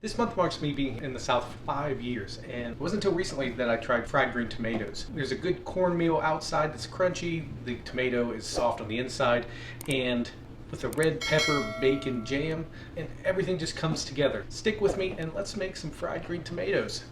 This month marks me being in the South for 5 years, and it wasn't until recently that I tried fried green tomatoes. There's a good cornmeal outside that's crunchy, the tomato is soft on the inside, and with a red pepper bacon jam, and everything just comes together. Stick with me and let's make some fried green tomatoes.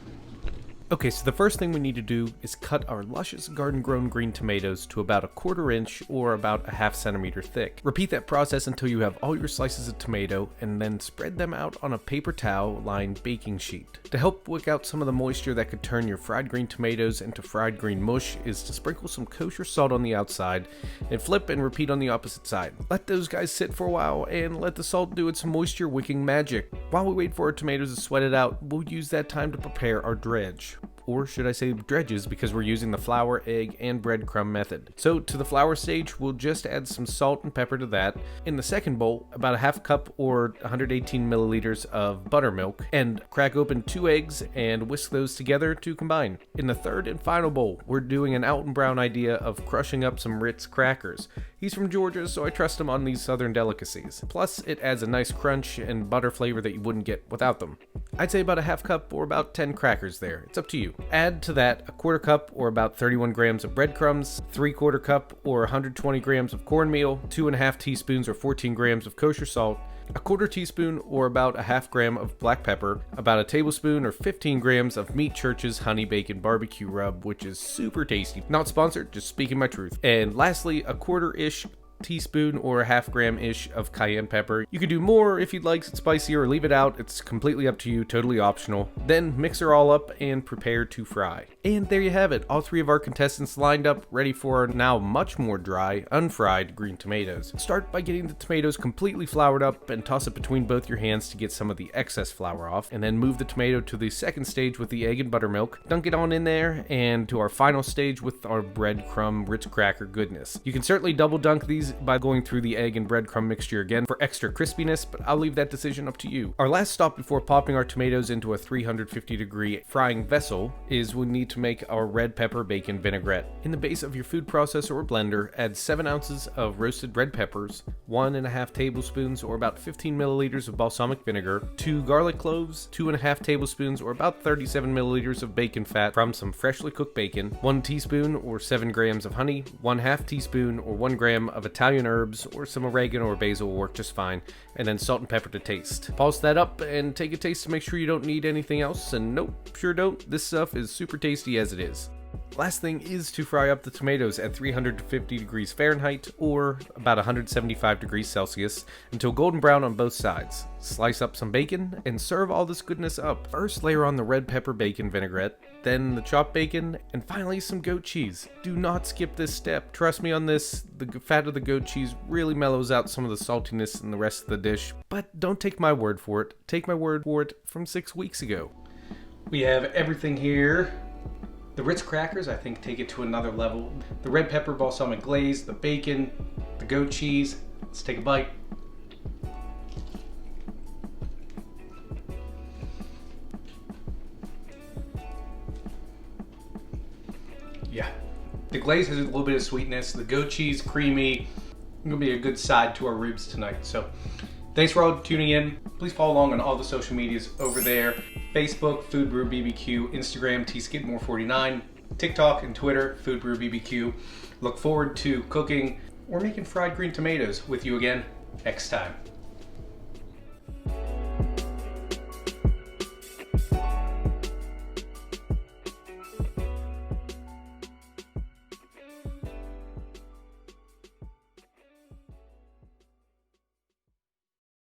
Okay, so the first thing we need to do is cut our luscious garden-grown green tomatoes to about 1/4 inch or about 1/2 centimeter thick. Repeat that process until you have all your slices of tomato, and then spread them out on a paper towel-lined baking sheet. To help wick out some of the moisture that could turn your fried green tomatoes into fried green mush is to sprinkle some kosher salt on the outside, and flip and repeat on the opposite side. Let those guys sit for a while, and let the salt do its moisture-wicking magic. While we wait for our tomatoes to sweat it out, we'll use that time to prepare our dredge. Or should I say dredges, because we're using the flour, egg, and breadcrumb method. So to the flour stage, we'll just add some salt and pepper to that. In the second bowl, about 1/2 cup or 118 milliliters of buttermilk, and crack open 2 eggs and whisk those together to combine. In the third and final bowl, we're doing an Alton Brown idea of crushing up some Ritz crackers. He's from Georgia, so I trust him on these southern delicacies. Plus, it adds a nice crunch and butter flavor that you wouldn't get without them. I'd say about 1/2 cup or about 10 crackers there. It's up to you. Add to that 1/4 cup or about 31 grams of breadcrumbs, 3/4 cup or 120 grams of cornmeal, 2.5 teaspoons or 14 grams of kosher salt, 1/4 teaspoon or about 1/2 gram of black pepper, about a tablespoon or 15 grams of Meat Church's honey bacon barbecue rub, which is super tasty. Not sponsored, just speaking my truth. And lastly, 1/4-ish teaspoon or 1/2 gram-ish of cayenne pepper. You could do more if you'd like it spicier or leave it out. It's completely up to you, totally optional. Then mix her all up and prepare to fry. And there you have it, all 3 of our contestants lined up, ready for our now much more dry, unfried green tomatoes. Start by getting the tomatoes completely floured up and toss it between both your hands to get some of the excess flour off, and then move the tomato to the second stage with the egg and buttermilk. Dunk it on in there, and to our final stage with our breadcrumb Ritz cracker goodness. You can certainly double dunk these by going through the egg and breadcrumb mixture again for extra crispiness, but I'll leave that decision up to you. Our last stop before popping our tomatoes into a 350-degree frying vessel is we need to make our red pepper bacon vinaigrette. In the base of your food processor or blender, add 7 ounces of roasted red peppers, 1.5 tablespoons or about 15 milliliters of balsamic vinegar, 2 garlic cloves, 2.5 tablespoons or about 37 milliliters of bacon fat from some freshly cooked bacon, 1 teaspoon or 7 grams of honey, 1/2 teaspoon or 1 gram of Italian herbs, or some oregano or basil will work just fine, and then salt and pepper to taste. Pulse that up and take a taste to make sure you don't need anything else, and nope, sure don't. This stuff is super tasty as it is. Last thing is to fry up the tomatoes at 350 degrees Fahrenheit or about 175 degrees Celsius until golden brown on both sides. Slice up some bacon and serve all this goodness up. First layer on the red pepper bacon vinaigrette, then the chopped bacon, and finally some goat cheese. Do not skip this step. Trust me on this, the fat of the goat cheese really mellows out some of the saltiness in the rest of the dish. But don't take my word for it. Take my word for it from 6 weeks ago. We have everything here. The Ritz crackers, I think, take it to another level. The red pepper balsamic glaze, the bacon, the goat cheese. Let's take a bite. Yeah, the glaze has a little bit of sweetness. The goat cheese, creamy. Gonna be a good side to our ribs tonight. So, thanks for all tuning in. Please follow along on all the social medias over there. Facebook, Food Brew BBQ, Instagram, tskidmore49, TikTok and Twitter, Food Brew BBQ. Look forward to cooking or making fried green tomatoes with you again next time.